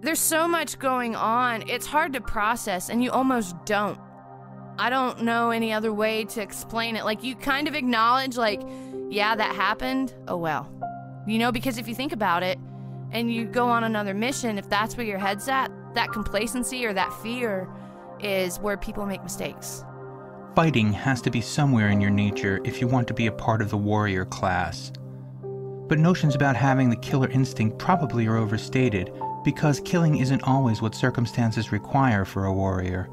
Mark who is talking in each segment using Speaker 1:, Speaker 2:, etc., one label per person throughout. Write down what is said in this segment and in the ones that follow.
Speaker 1: There's so much going on, it's hard to process, and you almost don't. I don't know any other way to explain it. Like, you kind of acknowledge, like, yeah, that happened. Oh, well. You know, because if you think about it and you go on another mission, if that's where your head's at, that complacency or that fear is where people make mistakes.
Speaker 2: Fighting has to be somewhere in your nature if you want to be a part of the warrior class. But notions about having the killer instinct probably are overstated, because killing isn't always what circumstances require for a warrior.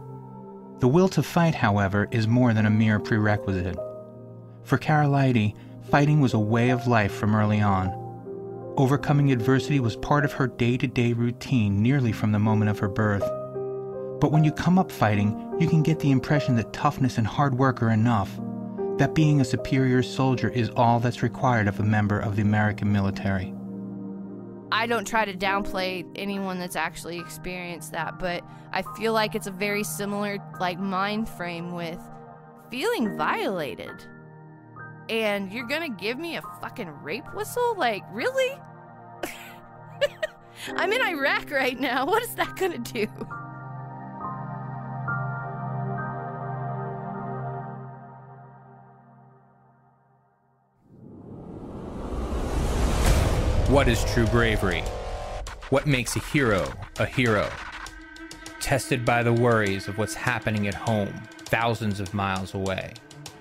Speaker 2: The will to fight, however, is more than a mere prerequisite. For Lydy, fighting was a way of life from early on. Overcoming adversity was part of her day-to-day routine nearly from the moment of her birth. But when you come up fighting, you can get the impression that toughness and hard work are enough, that being a superior soldier is all that's required of a member of the American military.
Speaker 1: I don't try to downplay anyone that's actually experienced that, but I feel like it's a very similar, like, mind frame with feeling violated. And you're gonna give me a fucking rape whistle? Like, really? I'm in Iraq right now. What is that gonna do?
Speaker 3: What is true bravery? What makes a hero a hero? Tested by the worries of what's happening at home, thousands of miles away,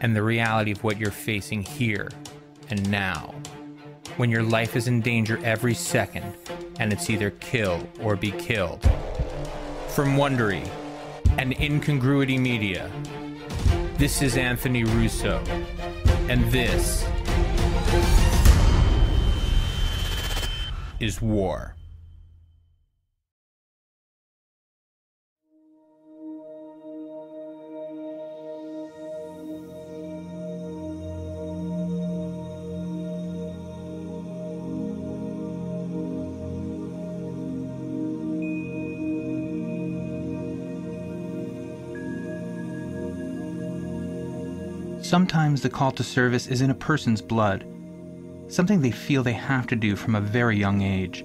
Speaker 3: and the reality of what you're facing here and now. When your life is in danger every second, and it's either kill or be killed. From Wondery and Incongruity Media, this is Anthony Russo, and this is War.
Speaker 2: Sometimes the call to service is in a person's blood, something they feel they have to do from a very young age.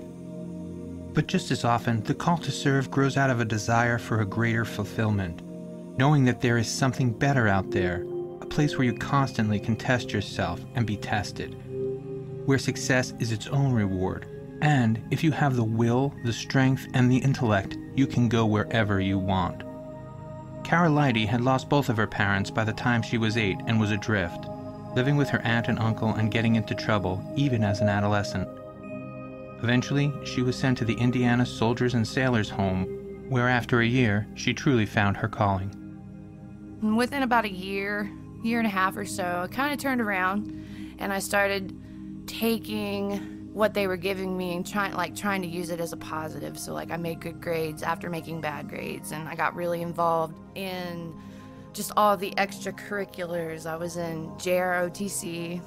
Speaker 2: But just as often, the call to serve grows out of a desire for a greater fulfillment, knowing that there is something better out there, a place where you constantly can test yourself and be tested, where success is its own reward, and if you have the will, the strength, and the intellect, you can go wherever you want. Lydy had lost both of her parents by the time she was 8 and was adrift, living with her aunt and uncle and getting into trouble, even as an adolescent. Eventually, she was sent to the Indiana Soldiers and Sailors Home, where after a year, she truly found her calling.
Speaker 1: Within about a year and a half or so, I kind of turned around and I started taking what they were giving me and trying to use it as a positive. So I made good grades after making bad grades, and I got really involved in just all the extracurriculars. I was in JROTC.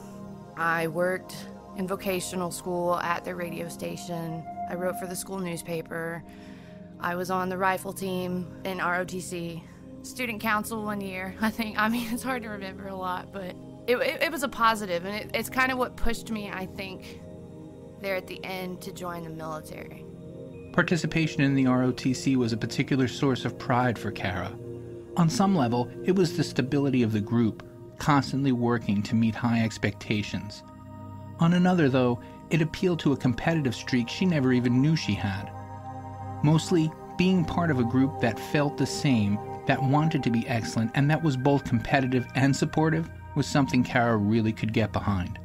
Speaker 1: I worked in vocational school at their radio station. I wrote for the school newspaper. I was on the rifle team in ROTC. Student council one year, I think. I mean, it's hard to remember a lot, but it was a positive, and it's kind of what pushed me, I think, there at the end to join the military.
Speaker 2: Participation in the ROTC was a particular source of pride for Kara. On some level, it was the stability of the group, constantly working to meet high expectations. On another, though, it appealed to a competitive streak she never even knew she had. Mostly, being part of a group that felt the same, that wanted to be excellent, and that was both competitive and supportive, was something Kara really could get behind.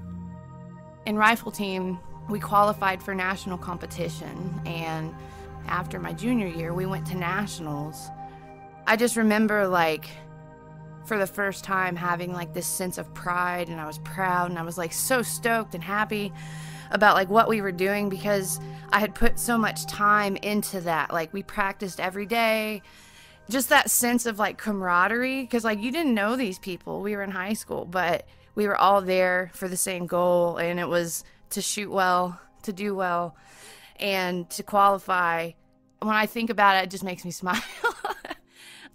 Speaker 1: In rifle team, we qualified for national competition, and after my junior year, we went to nationals. I just remember, for the first time having, this sense of pride, and I was proud, and I was, so stoked and happy about, what we were doing, because I had put so much time into that. We practiced every day. Just that sense of, camaraderie, because, you didn't know these people. We were in high school, but we were all there for the same goal, and it was to shoot well, to do well, and to qualify. When I think about it, it just makes me smile.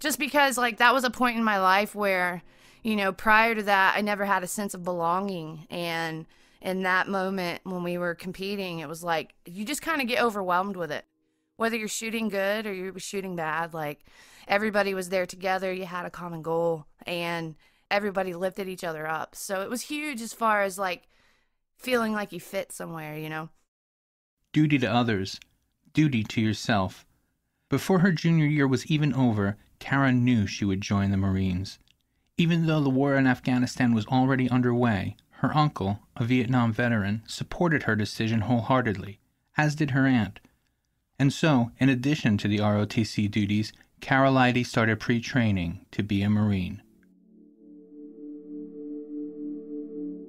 Speaker 1: Just because, that was a point in my life where, prior to that, I never had a sense of belonging. And in that moment when we were competing, it was you just kind of get overwhelmed with it. Whether you're shooting good or you're shooting bad, like everybody was there together. You had a common goal and everybody lifted each other up. So it was huge as far as like feeling like you fit somewhere, you know?
Speaker 2: Duty to others, duty to yourself. Before her junior year was even over, Kara knew she would join the Marines. Even though the war in Afghanistan was already underway, her uncle, a Vietnam veteran, supported her decision wholeheartedly, as did her aunt. And so, in addition to the ROTC duties, Kara Lydy started pre-training to be a Marine.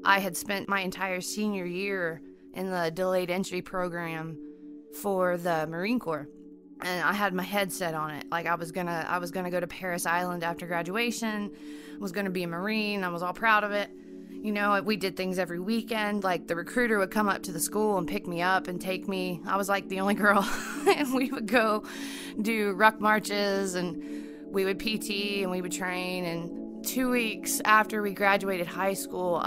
Speaker 1: I had spent my entire senior year in the delayed entry program for the Marine Corps. And I had my head set on it. Like I was gonna go to Paris Island after graduation. I was gonna be a Marine. I was all proud of it. You know, we did things every weekend. Like the recruiter would come up to the school and pick me up and take me. I was like the only girl. And we would go do ruck marches and we would PT and we would train. And 2 weeks after we graduated high school,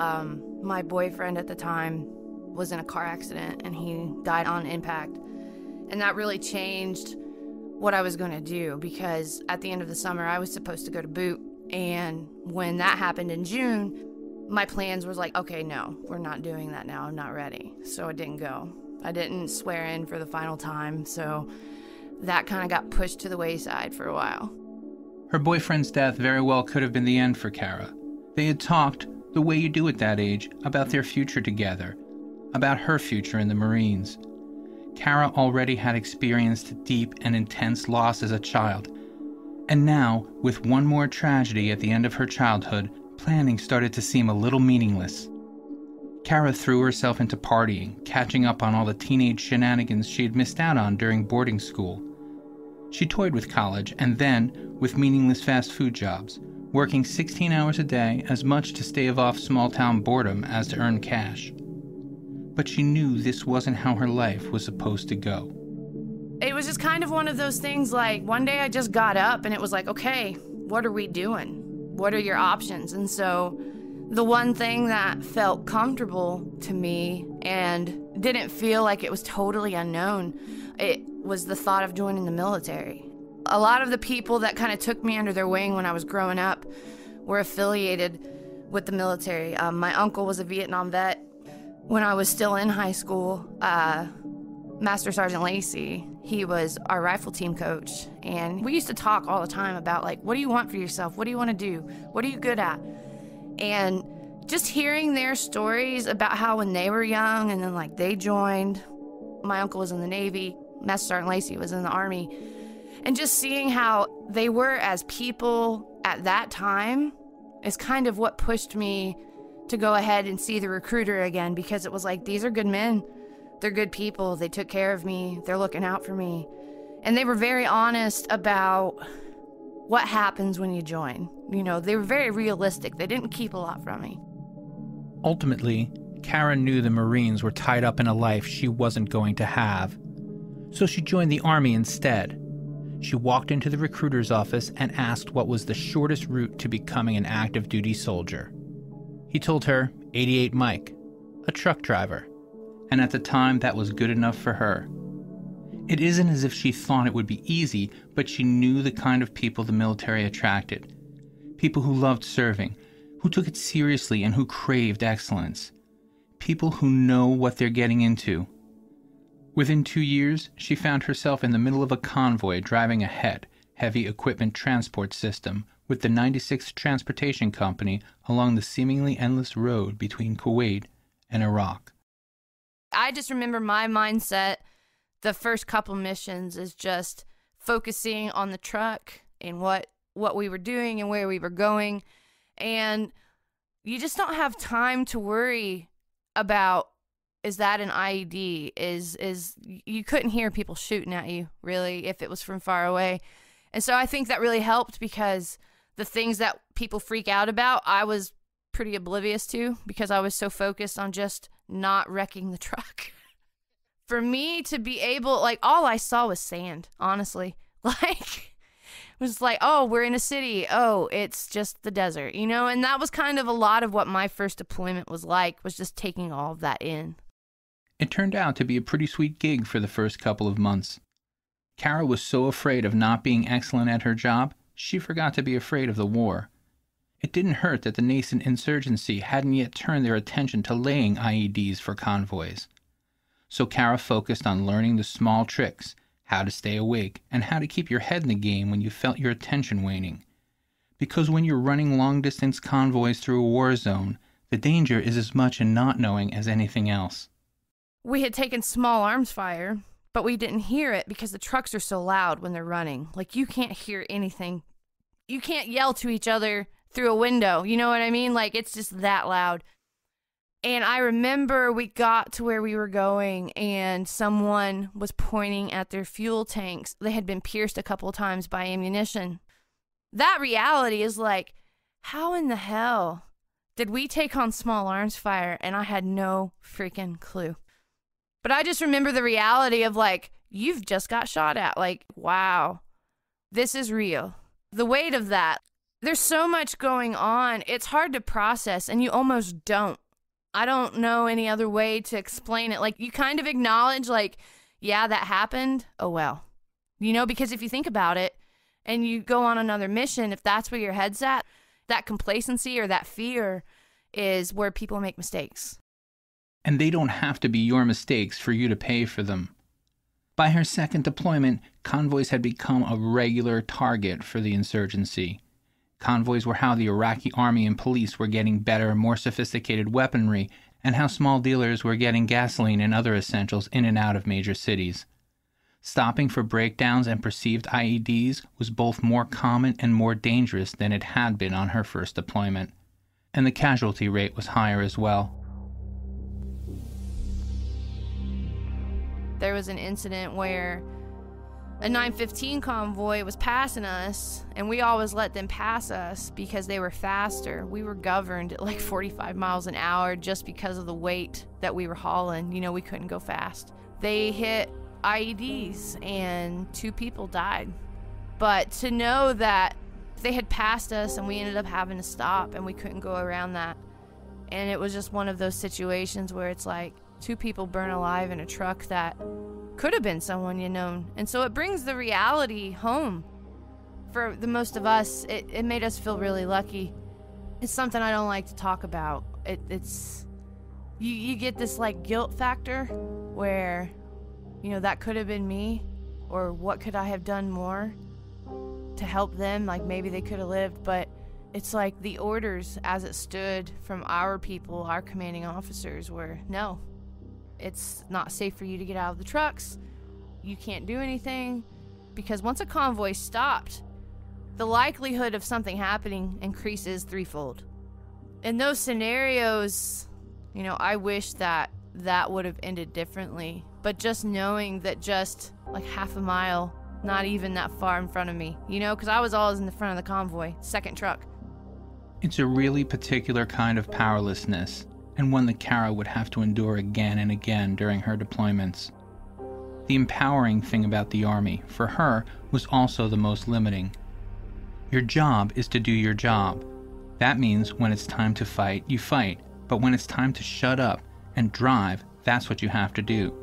Speaker 1: my boyfriend at the time was in a car accident and he died on impact. And that really changed what I was going to do, because at the end of the summer I was supposed to go to boot, and when that happened in June, my plans was like, okay, no, we're not doing that now, I'm not ready. So I didn't go. I didn't swear in for the final time, so that kind of got pushed to the wayside for a while.
Speaker 2: Her boyfriend's death very well could have been the end for Kara. They had talked, the way you do at that age, about their future together, about her future in the Marines. Kara already had experienced deep and intense loss as a child, and now, with one more tragedy at the end of her childhood, planning started to seem a little meaningless. Kara threw herself into partying, catching up on all the teenage shenanigans she had missed out on during boarding school. She toyed with college and then with meaningless fast food jobs, working 16 hours a day, as much to stave off small-town boredom as to earn cash. But she knew this wasn't how her life was supposed to go.
Speaker 1: It was just kind of one of those things, like one day I just got up and it was like, okay, what are we doing? What are your options? And so the one thing that felt comfortable to me and didn't feel like it was totally unknown, it was the thought of joining the military. A lot of the people that kind of took me under their wing when I was growing up were affiliated with the military. My uncle was a Vietnam vet. When I was still in high school, Master Sergeant Lacey, he was our rifle team coach, and we used to talk all the time about, like, what do you want for yourself? What do you want to do? What are you good at? And just hearing their stories about how when they were young and then, like, they joined. My uncle was in the Navy, Master Sergeant Lacey was in the Army, and just seeing how they were as people at that time is kind of what pushed me to go ahead and see the recruiter again, because it was like, these are good men. They're good people. They took care of me. They're looking out for me. And they were very honest about what happens when you join. You know, they were very realistic. They didn't keep a lot from me.
Speaker 2: Ultimately, Kara knew the Marines were tied up in a life she wasn't going to have. So she joined the Army instead. She walked into the recruiter's office and asked what was the shortest route to becoming an active duty soldier. He told her 88 Mike, a truck driver, and at the time that was good enough for her. It isn't as if she thought it would be easy, but she knew the kind of people the military attracted. People who loved serving, who took it seriously and who craved excellence. People who know what they're getting into. Within 2 years, she found herself in the middle of a convoy driving a heavy equipment transport system with the 96th Transportation Company along the seemingly endless road between Kuwait and Iraq.
Speaker 1: I just remember my mindset the first couple missions is just focusing on the truck and what we were doing and where we were going. And you just don't have time to worry about, is that an IED? Is you couldn't hear people shooting at you, really, if it was from far away. And so I think that really helped, because the things that people freak out about, I was pretty oblivious to, because I was so focused on just not wrecking the truck. For me to be able, like, all I saw was sand, honestly. Like, it was like, oh, we're in a city. Oh, it's just the desert, you know? And that was kind of a lot of what my first deployment was like, was just taking all of that in.
Speaker 2: It turned out to be a pretty sweet gig for the first couple of months. Kara was so afraid of not being excellent at her job, she forgot to be afraid of the war. It didn't hurt that the nascent insurgency hadn't yet turned their attention to laying IEDs for convoys. So Kara focused on learning the small tricks, how to stay awake, and how to keep your head in the game when you felt your attention waning. Because when you're running long-distance convoys through a war zone, the danger is as much in not knowing as anything else.
Speaker 1: We had taken small arms fire, but we didn't hear it because the trucks are so loud when they're running. Like, you can't hear anything. You can't yell to each other through a window, you know what I mean? Like, it's just that loud. And I remember we got to where we were going and someone was pointing at their fuel tanks. They had been pierced a couple of times by ammunition. That reality is like, how in the hell did we take on small arms fire? And I had no freaking clue. But I just remember the reality of like, you've just got shot at. Like, wow, this is real. The weight of that. There's so much going on. It's hard to process, and you almost don't. I don't know any other way to explain it. Like, you kind of acknowledge, like, yeah, that happened. Oh, well. You know, because if you think about it and you go on another mission, if that's where your head's at, that complacency or that fear is where people make mistakes.
Speaker 2: And they don't have to be your mistakes for you to pay for them. By her second deployment, convoys had become a regular target for the insurgency. Convoys were how the Iraqi army and police were getting better, more sophisticated weaponry, and how small dealers were getting gasoline and other essentials in and out of major cities. Stopping for breakdowns and perceived IEDs was both more common and more dangerous than it had been on her first deployment. And the casualty rate was higher as well.
Speaker 1: There was an incident where a 915 convoy was passing us, and we always let them pass us because they were faster. We were governed at like 45 miles an hour just because of the weight that we were hauling. You know, we couldn't go fast. They hit IEDs, and 2 people died. But to know that they had passed us, and we ended up having to stop, and we couldn't go around that. And it was just one of those situations where it's like 2 people burn alive in a truck that could have been someone you known. And so it brings the reality home. For the most of us, it made us feel really lucky. It's something I don't like to talk about. It's you get this like guilt factor where, you know, that could have been me, or what could I have done more to help them? Like, maybe they could have lived. But it's like the orders as it stood from our people, our commanding officers, were no. It's not safe for you to get out of the trucks. You can't do anything. Because once a convoy stopped, the likelihood of something happening increases threefold. In those scenarios, you know, I wish that would have ended differently. But just knowing that just like half a mile, not even that far in front of me, you know, because I was always in the front of the convoy, second truck.
Speaker 2: It's a really particular kind of powerlessness, and one that Kara would have to endure again and again during her deployments. The empowering thing about the Army, for her, was also the most limiting. Your job is to do your job. That means when it's time to fight, you fight, but when it's time to shut up and drive, that's what you have to do.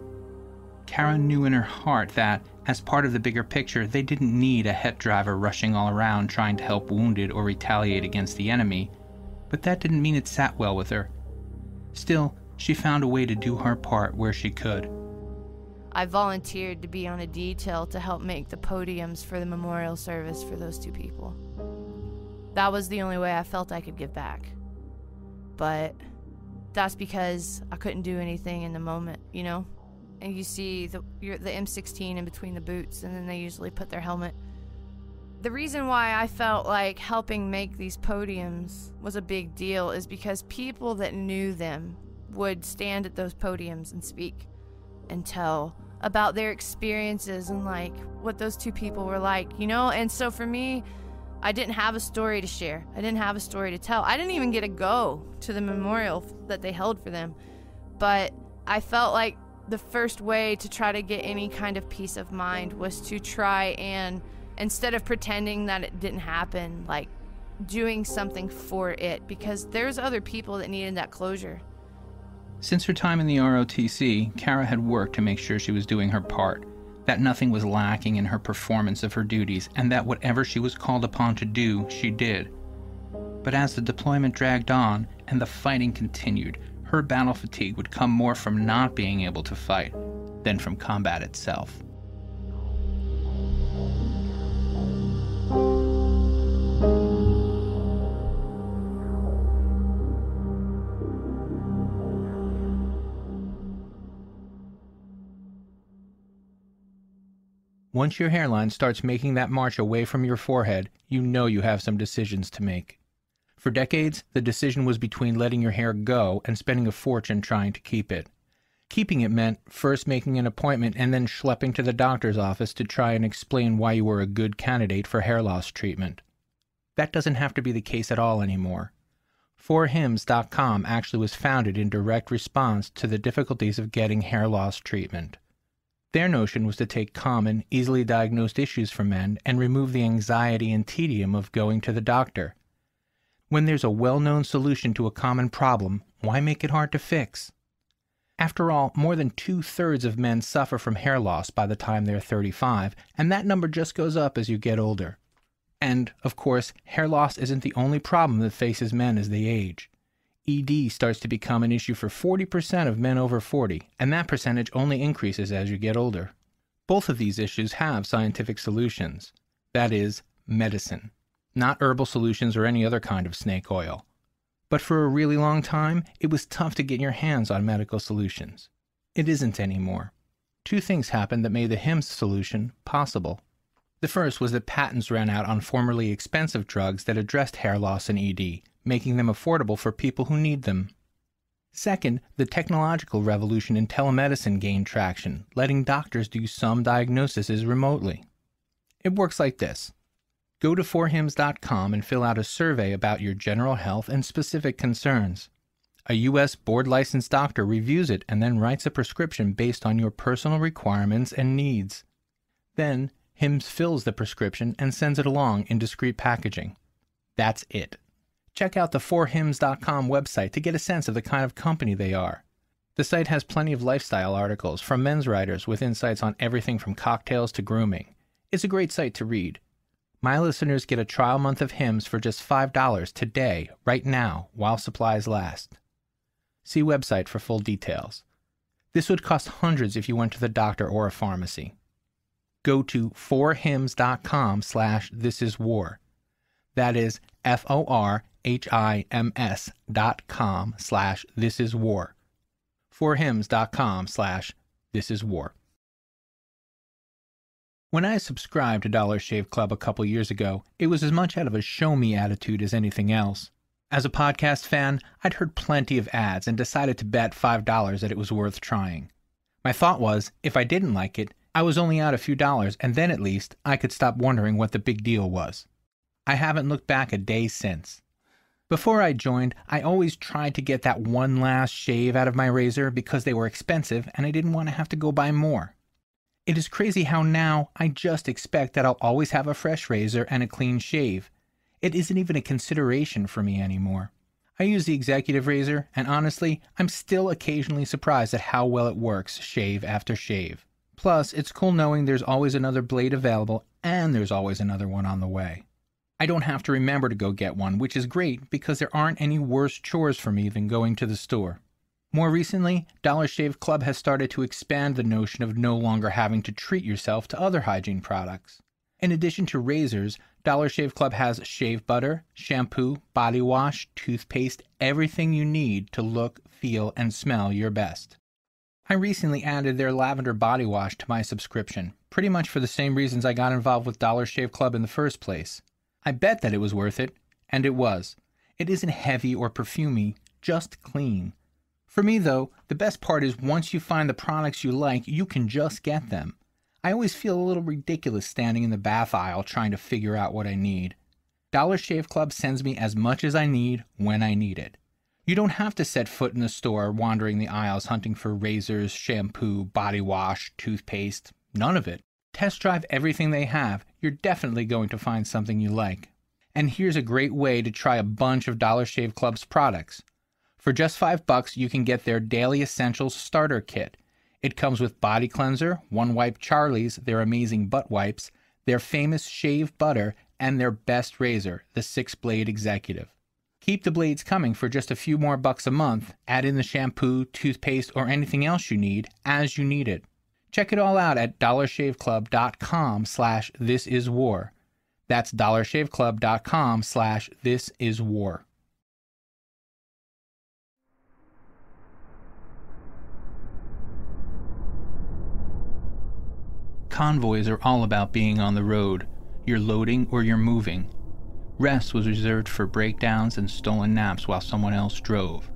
Speaker 2: Kara knew in her heart that, as part of the bigger picture, they didn't need a het driver rushing all around trying to help wounded or retaliate against the enemy, but that didn't mean it sat well with her. Still, she found a way to do her part where she could.
Speaker 1: I volunteered to be on a detail to help make the podiums for the memorial service for those 2 people. That was the only way I felt I could give back. But that's because I couldn't do anything in the moment, you know? And you see the M16 in between the boots, and then they usually put their helmet. The reason why I felt like helping make these podiums was a big deal is because people that knew them would stand at those podiums and speak and tell about their experiences and like what those 2 people were like, you know? And so for me, I didn't have a story to share. I didn't have a story to tell. I didn't even get to go to the memorial that they held for them. But I felt like the first way to try to get any kind of peace of mind was to try and, instead of pretending that it didn't happen, like doing something for it, because there's other people that needed that closure.
Speaker 2: Since her time in the ROTC, Kara had worked to make sure she was doing her part. that nothing was lacking in her performance of her duties, and that whatever she was called upon to do, she did. But as the deployment dragged on and the fighting continued, her battle fatigue would come more from not being able to fight than from combat itself. Once your hairline starts making that march away from your forehead, you know you have some decisions to make. For decades, the decision was between letting your hair go and spending a fortune trying to keep it. Keeping it meant first making an appointment and then schlepping to the doctor's office to try and explain why you were a good candidate for hair loss treatment. That doesn't have to be the case at all anymore. 4hims.com actually was founded in direct response to the difficulties of getting hair loss treatment. Their notion was to take common, easily diagnosed issues for men and remove the anxiety and tedium of going to the doctor. When there's a well-known solution to a common problem, why make it hard to fix? After all, more than 2/3 of men suffer from hair loss by the time they're 35, and that number just goes up as you get older. And, of course, hair loss isn't the only problem that faces men as they age. ED starts to become an issue for 40% of men over 40, and that percentage only increases as you get older. Both of these issues have scientific solutions. That is, medicine. Not herbal solutions or any other kind of snake oil. But for a really long time, it was tough to get your hands on medical solutions. It isn't anymore. Two things happened that made the HIMS solution possible. The first was that patents ran out on formerly expensive drugs that addressed hair loss and ED, making them affordable for people who need them. Second, the technological revolution in telemedicine gained traction, letting doctors do some diagnoses remotely. It works like this. Go to 4hims.com and fill out a survey about your general health and specific concerns. A U.S. board-licensed doctor reviews it and then writes a prescription based on your personal requirements and needs. Then, HIMS fills the prescription and sends it along in discreet packaging. That's it. Check out the 4hims.com website to get a sense of the kind of company they are. The site has plenty of lifestyle articles from men's writers with insights on everything from cocktails to grooming. It's a great site to read. My listeners get a trial month of HIMS for just $5 today, right now, while supplies last. See website for full details. This would cost hundreds if you went to the doctor or a pharmacy. Go to 4hims.com/thisiswar. That is FORHIMS.com/thisiswar. 4hims.com/thisiswar. When I subscribed to Dollar Shave Club a couple years ago, it was as much out of a show-me attitude as anything else. As a podcast fan, I'd heard plenty of ads and decided to bet $5 that it was worth trying. My thought was, if I didn't like it, I was only out a few dollars, and then at least I could stop wondering what the big deal was. I haven't looked back a day since. Before I joined, I always tried to get that one last shave out of my razor because they were expensive and I didn't want to have to go buy more. It is crazy how now I just expect that I'll always have a fresh razor and a clean shave. It isn't even a consideration for me anymore. I use the executive razor, and honestly, I'm still occasionally surprised at how well it works shave after shave. Plus, it's cool knowing there's always another blade available and there's always another one on the way. I don't have to remember to go get one, which is great because there aren't any worse chores for me than going to the store. More recently, Dollar Shave Club has started to expand the notion of no longer having to treat yourself to other hygiene products. In addition to razors, Dollar Shave Club has shave butter, shampoo, body wash, toothpaste, everything you need to look, feel, and smell your best. I recently added their lavender body wash to my subscription, pretty much for the same reasons I got involved with Dollar Shave Club in the first place. I bet that it was worth it, and it was. It isn't heavy or perfumey, just clean. For me, though, the best part is once you find the products you like, you can just get them. I always feel a little ridiculous standing in the bath aisle trying to figure out what I need. Dollar Shave Club sends me as much as I need when I need it. You don't have to set foot in the store wandering the aisles hunting for razors, shampoo, body wash, toothpaste, none of it. Test drive everything they have. You're definitely going to find something you like. And here's a great way to try a bunch of Dollar Shave Club's products. For just $5, you can get their Daily Essentials Starter Kit.
Speaker 3: It comes with body cleanser, One Wipe Charlie's, their amazing butt wipes, their famous shave butter, and their best razor, the 6-blade Executive. Keep the blades coming for just a few more bucks a month. Add in the shampoo, toothpaste, or anything else you need as you need it. Check it all out at dollarshaveclub.com/thisiswar. That's dollarshaveclub.com/thisiswar.
Speaker 2: Convoys are all about being on the road. You're loading or you're moving. Rest was reserved for breakdowns and stolen naps while someone else drove.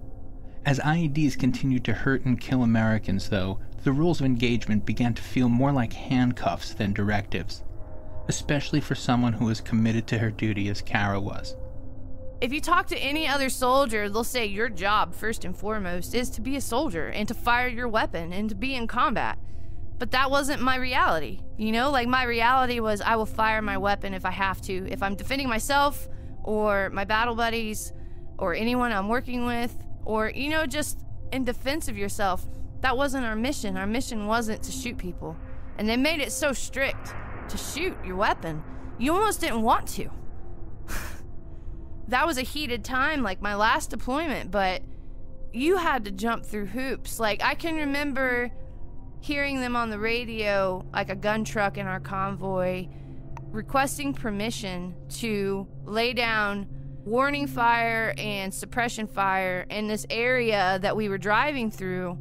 Speaker 2: As IEDs continued to hurt and kill Americans, though, the rules of engagement began to feel more like handcuffs than directives, especially for someone who was committed to her duty as Kara was.
Speaker 1: If you talk to any other soldier, they'll say your job, first and foremost, is to be a soldier and to fire your weapon and to be in combat. But that wasn't my reality, you know? Like, my reality was I will fire my weapon if I have to. If I'm defending myself or my battle buddies or anyone I'm working with or, you know, just in defense of yourself. That wasn't our mission. Our mission wasn't to shoot people. And they made it so strict to shoot your weapon. You almost didn't want to. That was a heated time, like my last deployment, but you had to jump through hoops. Like, I can remember hearing them on the radio, like a gun truck in our convoy, requesting permission to lay down warning fire and suppression fire in this area that we were driving through.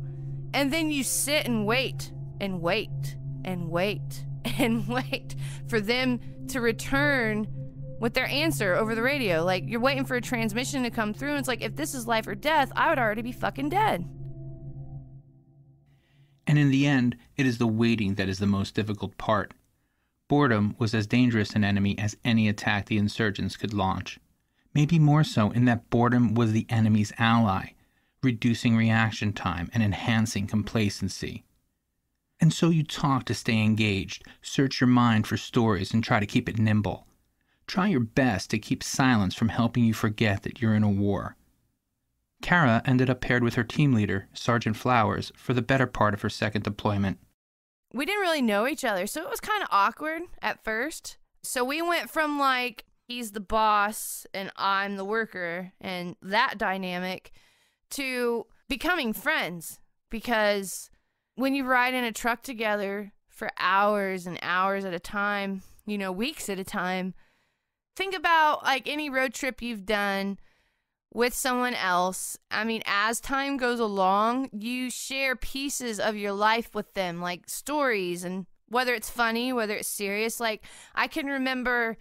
Speaker 1: And then you sit and wait and wait and wait and wait for them to return with their answer over the radio. Like, you're waiting for a transmission to come through, and it's like, if this is life or death, I would already be fucking dead.
Speaker 2: And in the end, it is the waiting that is the most difficult part. Boredom was as dangerous an enemy as any attack the insurgents could launch. Maybe more so in that boredom was the enemy's ally, reducing reaction time and enhancing complacency. And so you talk to stay engaged, search your mind for stories and try to keep it nimble. Try your best to keep silence from helping you forget that you're in a war. Kara ended up paired with her team leader, Sergeant Flowers, for the better part of her second deployment.
Speaker 1: We didn't really know each other, so it was kind of awkward at first. So we went from, like, he's the boss and I'm the worker, and that dynamic, to becoming friends. Because when you ride in a truck together for hours and hours at a time, you know, weeks at a time, think about, like, any road trip you've done with someone else. I mean, as time goes along, you share pieces of your life with them, like stories, and whether it's funny, whether it's serious. Like, I can remember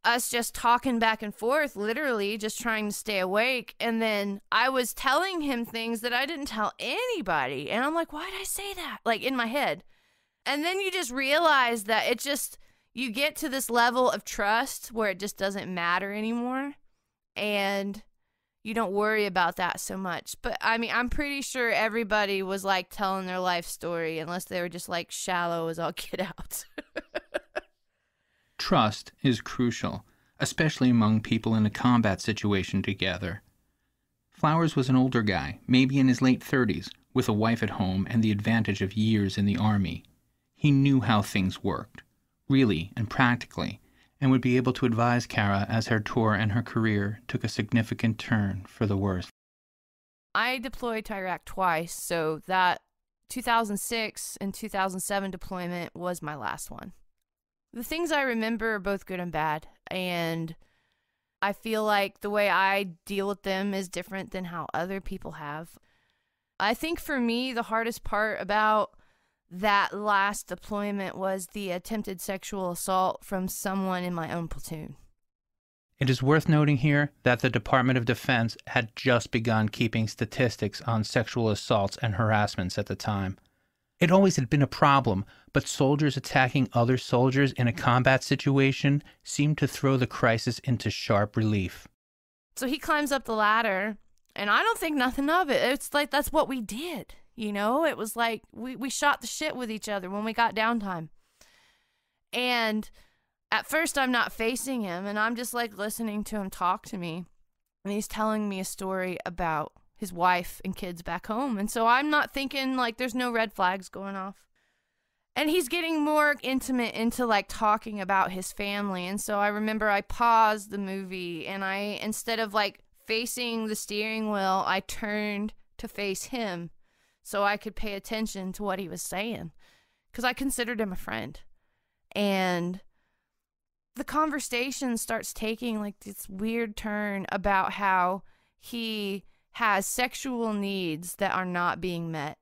Speaker 1: us just talking back and forth, literally just trying to stay awake, and then I was telling him things that I didn't tell anybody, and I'm like, why did I say that? Like, in my head. And then you just realize that it just, you get to this level of trust where it just doesn't matter anymore, and you don't worry about that so much. But I mean, I'm pretty sure everybody was like telling their life story, unless they were just like shallow as all get out.
Speaker 2: Trust is crucial, especially among people in a combat situation together. Flowers was an older guy, maybe in his late 30s, with a wife at home and the advantage of years in the Army. He knew how things worked, really and practically, and would be able to advise Kara as her tour and her career took a significant turn for the worse.
Speaker 1: I deployed to Iraq twice, so that 2006 and 2007 deployment was my last one. The things I remember are both good and bad, and I feel like the way I deal with them is different than how other people have. I think for me, the hardest part about that last deployment was the attempted sexual assault from someone in my own platoon.
Speaker 2: It is worth noting here that the Department of Defense had just begun keeping statistics on sexual assaults and harassments at the time. It always had been a problem, but soldiers attacking other soldiers in a combat situation seemed to throw the crisis into sharp relief.
Speaker 1: So he climbs up the ladder, and I don't think nothing of it. It's like, that's what we did. You know, it was like we shot the shit with each other when we got downtime. And at first I'm not facing him, and I'm just like listening to him talk to me. And he's telling me a story about his wife and kids back home. And so I'm not thinking, like, there's no red flags going off. And he's getting more intimate into, like, talking about his family. And so I remember I paused the movie, and instead of, like, facing the steering wheel, I turned to face him so I could pay attention to what he was saying, because I considered him a friend. And the conversation starts taking, like, this weird turn about how he has sexual needs that are not being met.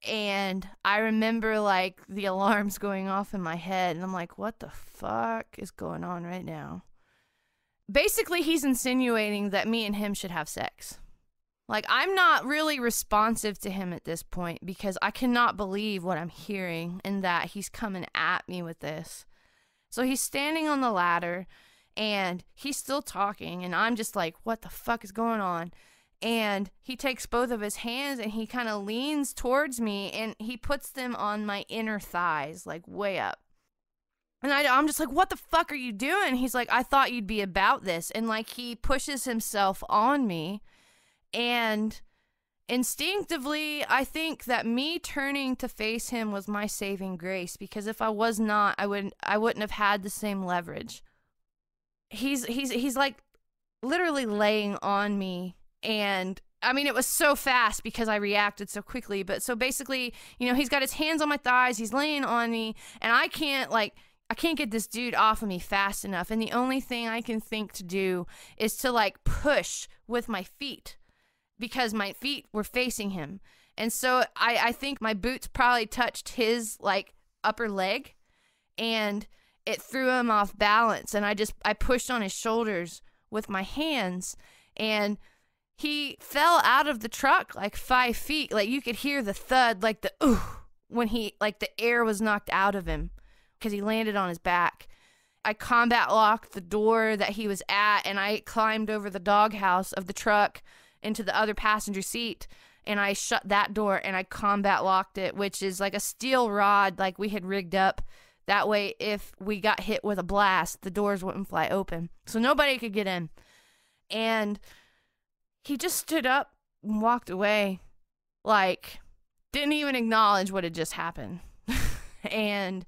Speaker 1: And I remember, like, the alarms going off in my head, and I'm like, what the fuck is going on right now? Basically, he's insinuating that me and him should have sex. Like, I'm not really responsive to him at this point because I cannot believe what I'm hearing and that he's coming at me with this. So he's standing on the ladder, and he's still talking, and I'm just like, what the fuck is going on? And he takes both of his hands and he kind of leans towards me and he puts them on my inner thighs, like way up. And I'm just like, what the fuck are you doing? He's like, I thought you'd be about this. And like, he pushes himself on me. And instinctively, I think that me turning to face him was my saving grace, because if I was not, I wouldn't have had the same leverage. He's like literally laying on me. And I mean, it was so fast because I reacted so quickly. But so basically, you know, he's got his hands on my thighs, he's laying on me, and I can't get this dude off of me fast enough. And the only thing I can think to do is to like push with my feet, because my feet were facing him. And so I think my boots probably touched his like upper leg, and it threw him off balance. And I pushed on his shoulders with my hands, and he fell out of the truck like 5 feet. Like, you could hear the thud, like the ooh, when he, like, the air was knocked out of him because he landed on his back. I combat locked the door that he was at, and I climbed over the doghouse of the truck into the other passenger seat, and I shut that door and I combat locked it, which is like a steel rod like we had rigged up. That way, if we got hit with a blast, the doors wouldn't fly open. So nobody could get in. And he just stood up and walked away, like, didn't even acknowledge what had just happened. And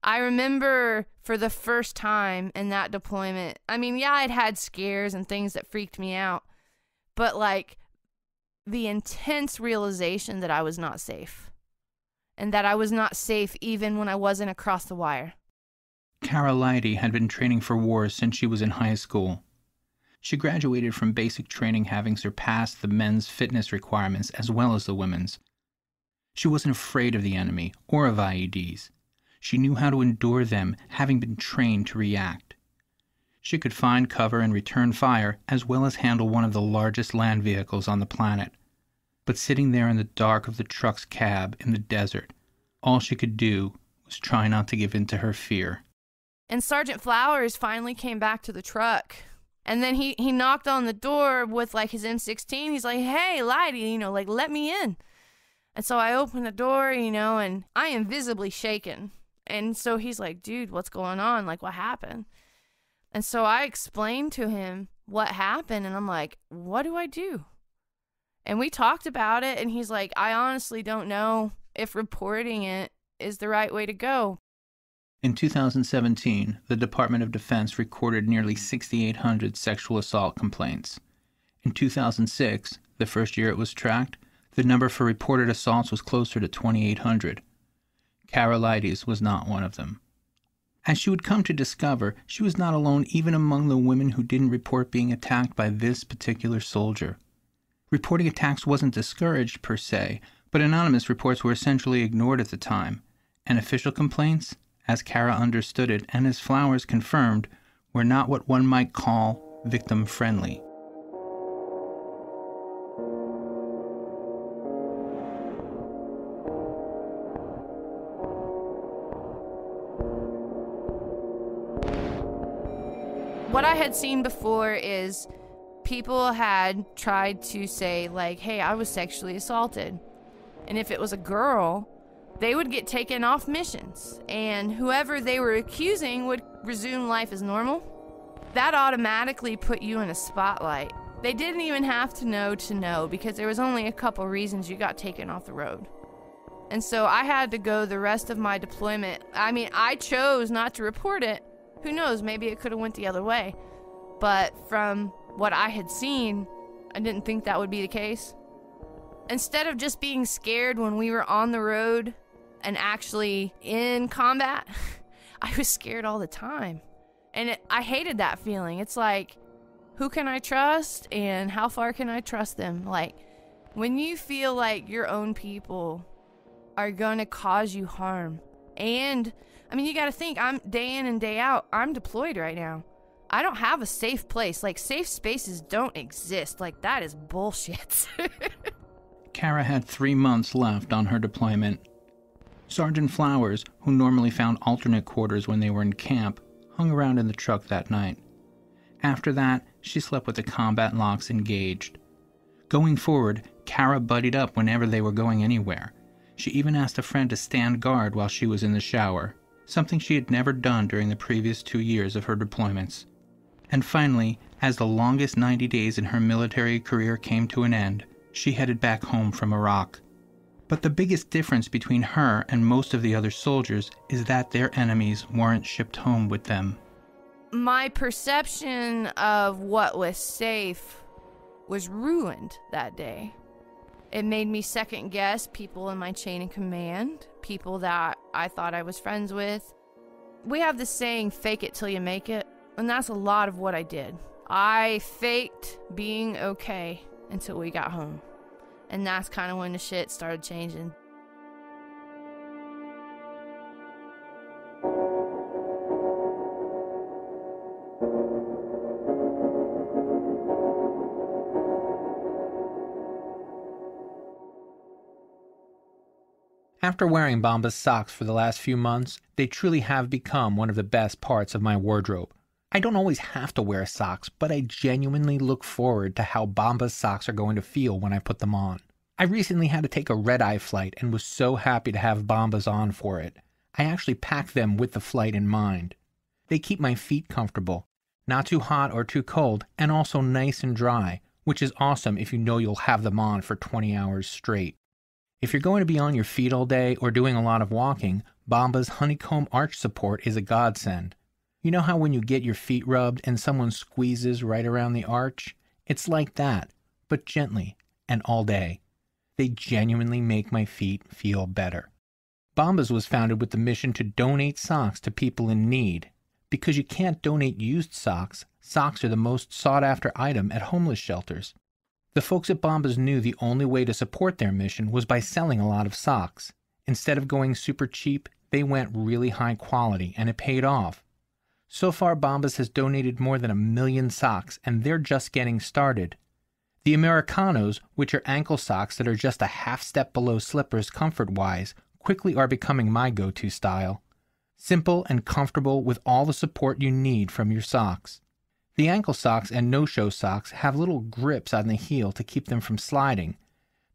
Speaker 1: I remember for the first time in that deployment, I mean, yeah, I'd had scares and things that freaked me out, but like the intense realization that I was not safe, and that I was not safe even when I wasn't across the wire.
Speaker 2: Cara Lydy had been training for war since she was in high school. She graduated from basic training having surpassed the men's fitness requirements as well as the women's. She wasn't afraid of the enemy or of IEDs. She knew how to endure them, having been trained to react. She could find cover and return fire, as well as handle one of the largest land vehicles on the planet. But sitting there in the dark of the truck's cab in the desert, all she could do was try not to give in to her fear.
Speaker 1: And Sergeant Flowers finally came back to the truck. And then he knocked on the door with, like, his M16. He's like, hey, Lydy, you know, like, let me in. And so I opened the door, you know, and I am visibly shaken. And so he's like, dude, what's going on? Like, what happened? And so I explained to him what happened, and I'm like, what do I do? And we talked about it, and he's like, I honestly don't know if reporting it is the right way to go.
Speaker 2: In 2017, the Department of Defense recorded nearly 6,800 sexual assault complaints. In 2006, the first year it was tracked, the number for reported assaults was closer to 2,800. Cara Lydy's was not one of them. As she would come to discover, she was not alone even among the women who didn't report being attacked by this particular soldier. Reporting attacks wasn't discouraged per se, but anonymous reports were essentially ignored at the time, and official complaints, as Cara understood it and as Flowers confirmed, were not what one might call victim-friendly.
Speaker 1: What I had seen before is people had tried to say, like, hey, I was sexually assaulted. And if it was a girl, they would get taken off missions, and whoever they were accusing would resume life as normal. That automatically put you in a spotlight. They didn't even have to know because there was only a couple reasons you got taken off the road. And so I had to go the rest of my deployment. I mean, I chose not to report it. Who knows, maybe it could have went the other way. But from what I had seen, I didn't think that would be the case. Instead of just being scared when we were on the road and actually in combat, I was scared all the time. And I hated that feeling. It's like, who can I trust and how far can I trust them? Like, when you feel like your own people are going to cause you harm. And, I mean, you got to think, I'm day in and day out, I'm deployed right now. I don't have a safe place. Like, safe spaces don't exist. Like, that is bullshit.
Speaker 2: Kara had 3 months left on her deployment. Sergeant Flowers, who normally found alternate quarters when they were in camp, hung around in the truck that night. After that, she slept with the combat locks engaged. Going forward, Kara buddied up whenever they were going anywhere. She even asked a friend to stand guard while she was in the shower, something she had never done during the previous 2 years of her deployments. And finally, as the longest 90 days in her military career came to an end, she headed back home from Iraq. But the biggest difference between her and most of the other soldiers is that their enemies weren't shipped home with them.
Speaker 1: My perception of what was safe was ruined that day. It made me second guess people in my chain of command, people that I thought I was friends with. We have this saying, fake it till you make it, and that's a lot of what I did. I faked being okay until we got home. And that's kind of when the shit started changing.
Speaker 3: After wearing Bomba's socks for the last few months, they truly have become one of the best parts of my wardrobe. I don't always have to wear socks, but I genuinely look forward to how Bomba's socks are going to feel when I put them on. I recently had to take a red-eye flight and was so happy to have Bombas on for it. I actually packed them with the flight in mind. They keep my feet comfortable, not too hot or too cold, and also nice and dry, which is awesome if you know you'll have them on for 20 hours straight. If you're going to be on your feet all day or doing a lot of walking, Bomba's honeycomb arch support is a godsend. You know how when you get your feet rubbed and someone squeezes right around the arch? It's like that, but gently and all day. They genuinely make my feet feel better. Bombas was founded with the mission to donate socks to people in need. Because you can't donate used socks, socks are the most sought-after item at homeless shelters. The folks at Bombas knew the only way to support their mission was by selling a lot of socks. Instead of going super cheap, they went really high quality, and it paid off. So far, Bombas has donated more than 1 million socks, and they're just getting started. The Americanos, which are ankle socks that are just a half step below slippers comfort-wise, quickly are becoming my go-to style. Simple and comfortable with all the support you need from your socks. The ankle socks and no-show socks have little grips on the heel to keep them from sliding.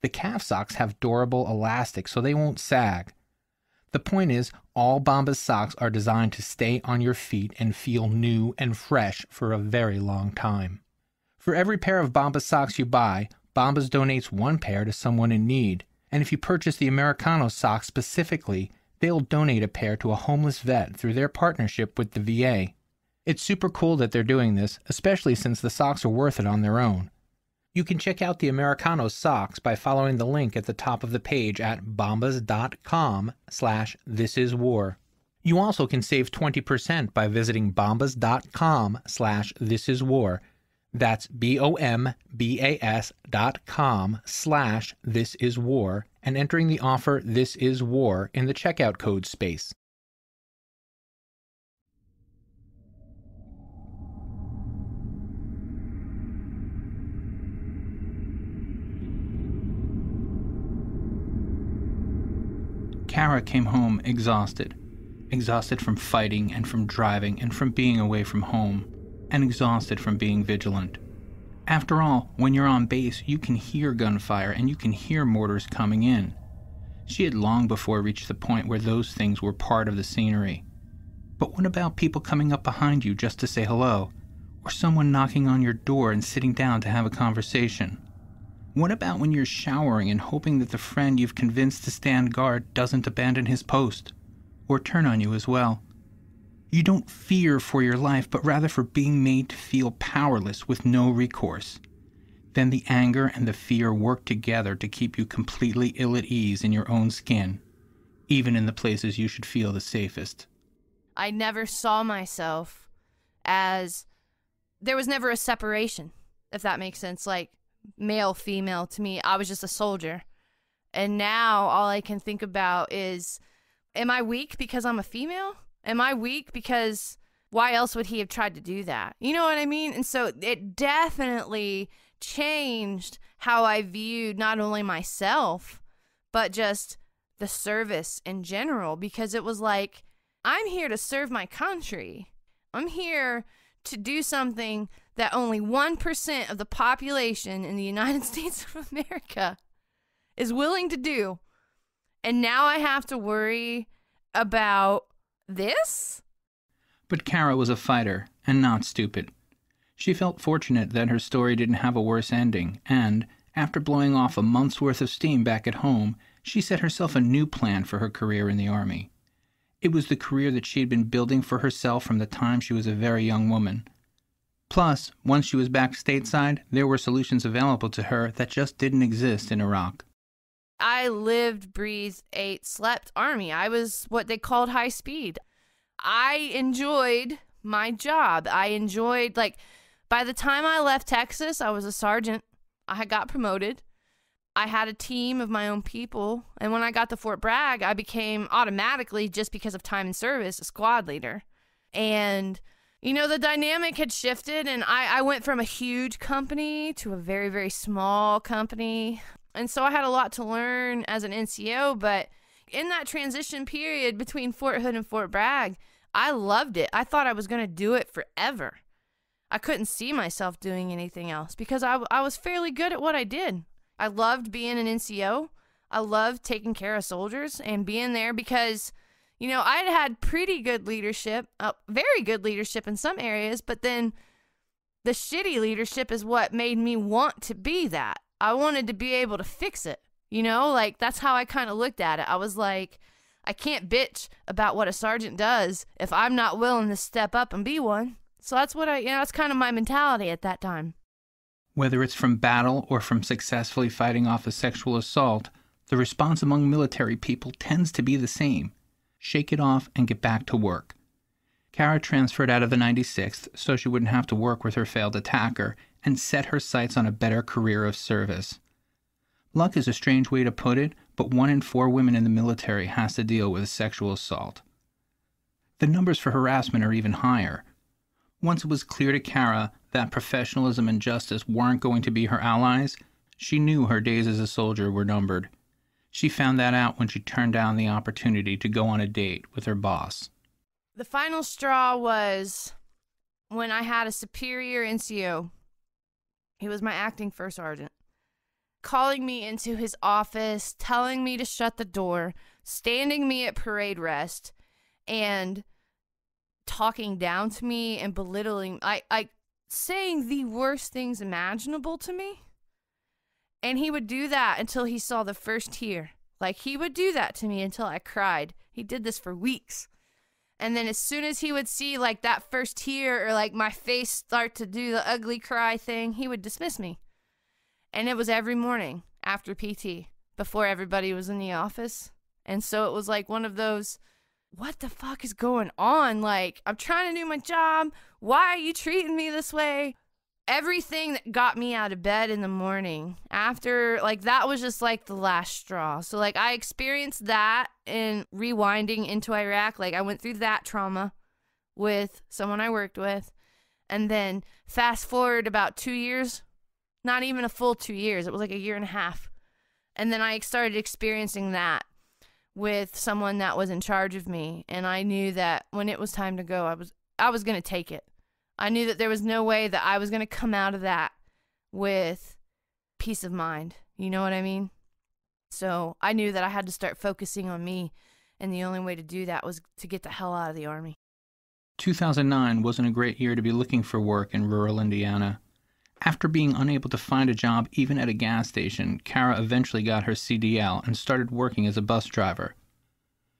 Speaker 3: The calf socks have durable elastic so they won't sag. The point is, all Bombas socks are designed to stay on your feet and feel new and fresh for a very long time. For every pair of Bombas socks you buy, Bombas donates 1 pair to someone in need, and if you purchase the Americano socks specifically, they'll donate a pair to a homeless vet through their partnership with the VA. It's super cool that they're doing this, especially since the socks are worth it on their own. You can check out the Americano socks by following the link at the top of the page at bombas.com/thisiswar. You also can save 20% by visiting bombas.com/thisiswar. That's bombas.com/thisiswar and entering the offer This Is War in the checkout code space.
Speaker 2: Kara came home exhausted. Exhausted from fighting and from driving and from being away from home. And exhausted from being vigilant. After all, when you're on base, you can hear gunfire and you can hear mortars coming in. She had long before reached the point where those things were part of the scenery. But what about people coming up behind you just to say hello? Or someone knocking on your door and sitting down to have a conversation? What about when you're showering and hoping that the friend you've convinced to stand guard doesn't abandon his post? Or turn on you as well? You don't fear for your life, but rather for being made to feel powerless with no recourse. Then the anger and the fear work together to keep you completely ill at ease in your own skin, even in the places you should feel the safest.
Speaker 1: I never saw myself as... There was never a separation, if that makes sense. Like, male, female, to me, I was just a soldier. And now all I can think about is, am I weak because I'm a female? Am I weak because why else would he have tried to do that? You know what I mean? And so it definitely changed how I viewed not only myself, but just the service in general, because it was like, I'm here to serve my country. I'm here to do something that only 1% of the population in the United States of America is willing to do. And now I have to worry about this?
Speaker 2: But Kara was a fighter, and not stupid. She felt fortunate that her story didn't have a worse ending, and, after blowing off a month's worth of steam back at home, she set herself a new plan for her career in the Army. It was the career that she had been building for herself from the time she was a very young woman. Plus, once she was back stateside, there were solutions available to her that just didn't exist in Iraq.
Speaker 1: I lived, breathed, ate, slept Army. I was what they called high speed. I enjoyed my job. I enjoyed, by the time I left Texas, I was a sergeant. I had got promoted. I had a team of my own people. And when I got to Fort Bragg, I became automatically, just because of time and service, a squad leader. And, the dynamic had shifted, and I went from a huge company to a very, very small company. And so I had a lot to learn as an NCO, but in that transition period between Fort Hood and Fort Bragg, I loved it. I thought I was going to do it forever. I couldn't see myself doing anything else because I was fairly good at what I did. I loved being an NCO. I loved taking care of soldiers and being there because, I'd had pretty good leadership, very good leadership in some areas, but then the shitty leadership is what made me want to be that. I wanted to be able to fix it, that's how I kind of looked at it. I was like, I can't bitch about what a sergeant does if I'm not willing to step up and be one. So that's what that's kind of my mentality at that time.
Speaker 2: Whether it's from battle or from successfully fighting off a sexual assault, the response among military people tends to be the same. Shake it off and get back to work. Kara transferred out of the 96th so she wouldn't have to work with her failed attacker and set her sights on a better career of service. Luck is a strange way to put it, but 1 in 4 women in the military has to deal with sexual assault. The numbers for harassment are even higher. Once it was clear to Kara that professionalism and justice weren't going to be her allies, she knew her days as a soldier were numbered. She found that out when she turned down the opportunity to go on a date with her boss.
Speaker 1: The final straw was when I had a superior NCO. He was my acting first sergeant, calling me into his office, telling me to shut the door, standing me at parade rest, and talking down to me and belittling, saying the worst things imaginable to me. And he would do that until he saw the first tear. He would do that to me until I cried. He did this for weeks. And then as soon as he would see that first tear or my face start to do the ugly cry thing, he would dismiss me. And it was every morning after PT, before everybody was in the office. And so it was one of those, what the fuck is going on? I'm trying to do my job. Why are you treating me this way? Everything that got me out of bed in the morning after, that was just the last straw. So I experienced that in rewinding into Iraq. I went through that trauma with someone I worked with. And then fast forward about 2 years, not even a full 2 years. It was a year and a half. And then I started experiencing that with someone that was in charge of me. And I knew that when it was time to go, I was going to take it. I knew that there was no way that I was going to come out of that with peace of mind. You know what I mean? So I knew that I had to start focusing on me. And the only way to do that was to get the hell out of the Army.
Speaker 2: 2009 wasn't a great year to be looking for work in rural Indiana. After being unable to find a job even at a gas station, Kara eventually got her CDL and started working as a bus driver.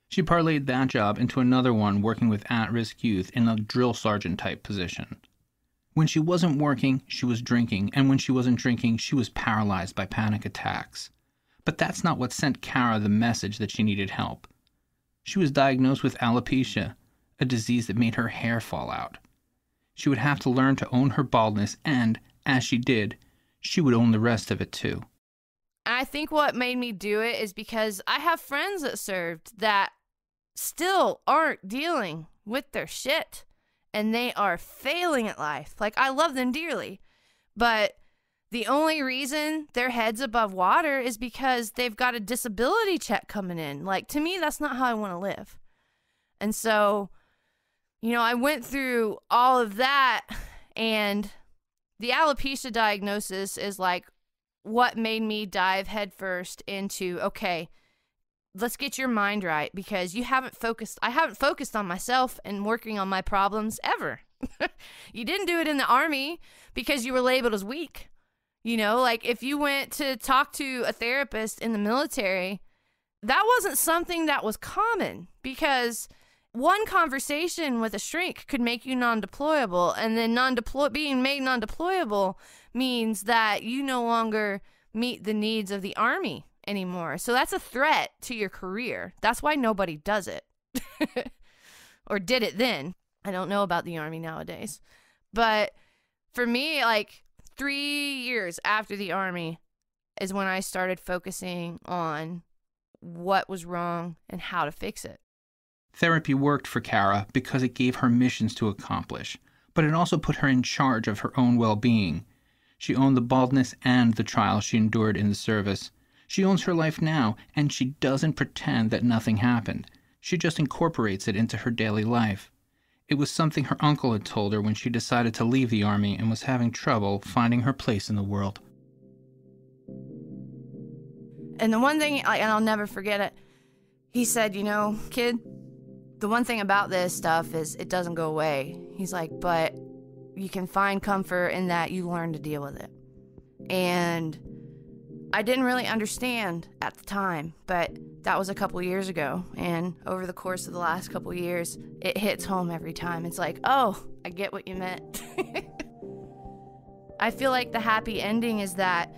Speaker 2: She parlayed that job into another one working with at-risk youth in a drill sergeant type position. When she wasn't working, she was drinking, and when she wasn't drinking, she was paralyzed by panic attacks. But that's not what sent Kara the message that she needed help. She was diagnosed with alopecia, a disease that made her hair fall out. She would have to learn to own her baldness, and, as she did, she would own the rest of it too.
Speaker 1: I think what made me do it is because I have friends that served that still aren't dealing with their shit, and they are failing at life. Like, I love them dearly, but the only reason their head's above water is because they've got a disability check coming in. Like, to me, that's not how I want to live. And so, you know, I went through all of that, and the alopecia diagnosis is like what made me dive headfirst into, okay, let's get your mind right, because I haven't focused on myself and working on my problems ever. You didn't do it in the Army because you were labeled as weak. You know, like if you went to talk to a therapist in the military, that wasn't something that was common, because one conversation with a shrink could make you non-deployable, and then being made non-deployable means that you no longer meet the needs of the Army anymore. So that's a threat to your career. That's why nobody does it. Or did it then. I don't know about the Army nowadays. But for me, like 3 years after the Army is when I started focusing on what was wrong and how to fix it.
Speaker 2: Therapy worked for Kara because it gave her missions to accomplish, but it also put her in charge of her own well-being. She owned the baldness and the trials she endured in the service. She owns her life now, and she doesn't pretend that nothing happened. She just incorporates it into her daily life. It was something her uncle had told her when she decided to leave the Army and was having trouble finding her place in the world.
Speaker 1: And the one thing, and I'll never forget it, he said, you know, kid, the one thing about this stuff is it doesn't go away. He's like, but you can find comfort in that you learn to deal with it. And I didn't really understand at the time, but that was a couple years ago. And over the course of the last couple years, it hits home every time. It's like, oh, I get what you meant. I feel like the happy ending is that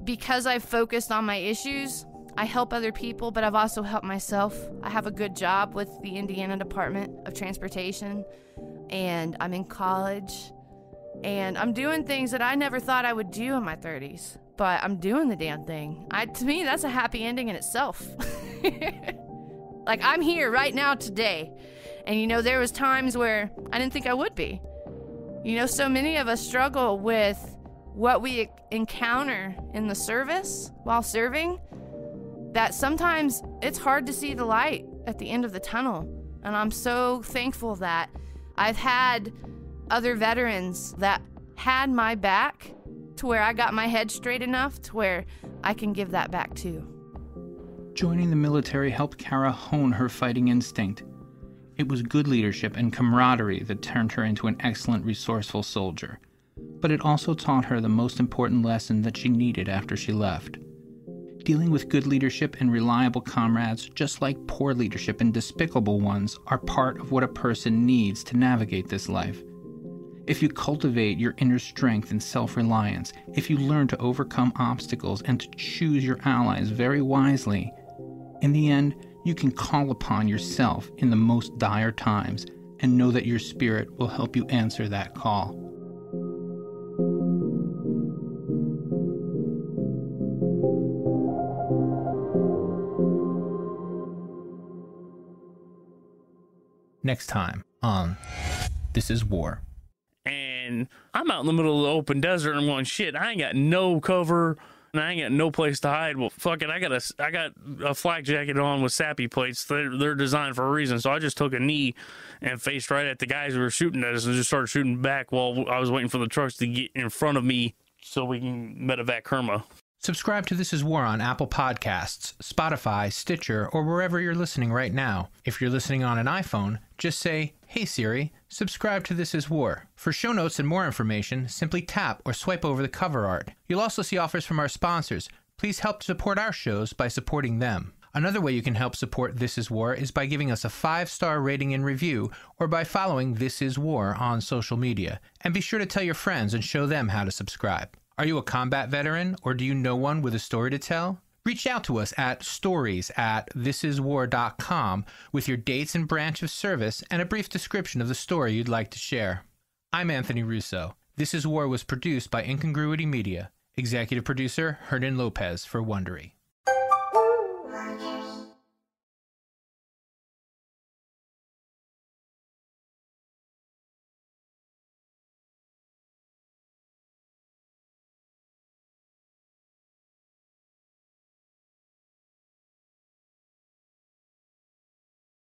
Speaker 1: because I've focused on my issues, I help other people, but I've also helped myself. I have a good job with the Indiana Department of Transportation, and I'm in college, and I'm doing things that I never thought I would do in my 30s, but I'm doing the damn thing. To me, that's a happy ending in itself. Like, I'm here right now today, and you know, there was times where I didn't think I would be. You know, so many of us struggle with what we encounter in the service while serving, that sometimes it's hard to see the light at the end of the tunnel. And I'm so thankful that I've had other veterans that had my back to where I got my head straight enough to where I can give that back too.
Speaker 2: Joining the military helped Kara hone her fighting instinct. It was good leadership and camaraderie that turned her into an excellent, resourceful soldier. But it also taught her the most important lesson that she needed after she left. Dealing with good leadership and reliable comrades, just like poor leadership and despicable ones, are part of what a person needs to navigate this life. If you cultivate your inner strength and self-reliance, if you learn to overcome obstacles and to choose your allies very wisely, in the end, you can call upon yourself in the most dire times and know that your spirit will help you answer that call.
Speaker 3: Next time on This Is War.
Speaker 4: And I'm out in the middle of the open desert and I'm going, shit, I ain't got no cover and I ain't got no place to hide. Well, fuck it, I got a flak jacket on with sappy plates. They're designed for a reason. So I just took a knee and faced right at the guys who were shooting at us and just started shooting back while I was waiting for the trucks to get in front of me so we can medevac Kerma.
Speaker 2: Subscribe to This Is War on Apple Podcasts, Spotify, Stitcher, or wherever you're listening right now. If you're listening on an iPhone, just say, "Hey Siri, subscribe to This Is War." For show notes and more information, simply tap or swipe over the cover art. You'll also see offers from our sponsors. Please help support our shows by supporting them. Another way you can help support This Is War is by giving us a 5-star rating and review, or by following This Is War on social media. And be sure to tell your friends and show them how to subscribe. Are you a combat veteran, or do you know one with a story to tell? Reach out to us at stories@thisiswar.com with your dates and branch of service and a brief description of the story you'd like to share. I'm Anthony Russo. This Is War was produced by Incongruity Media. Executive producer, Hernan Lopez for Wondery.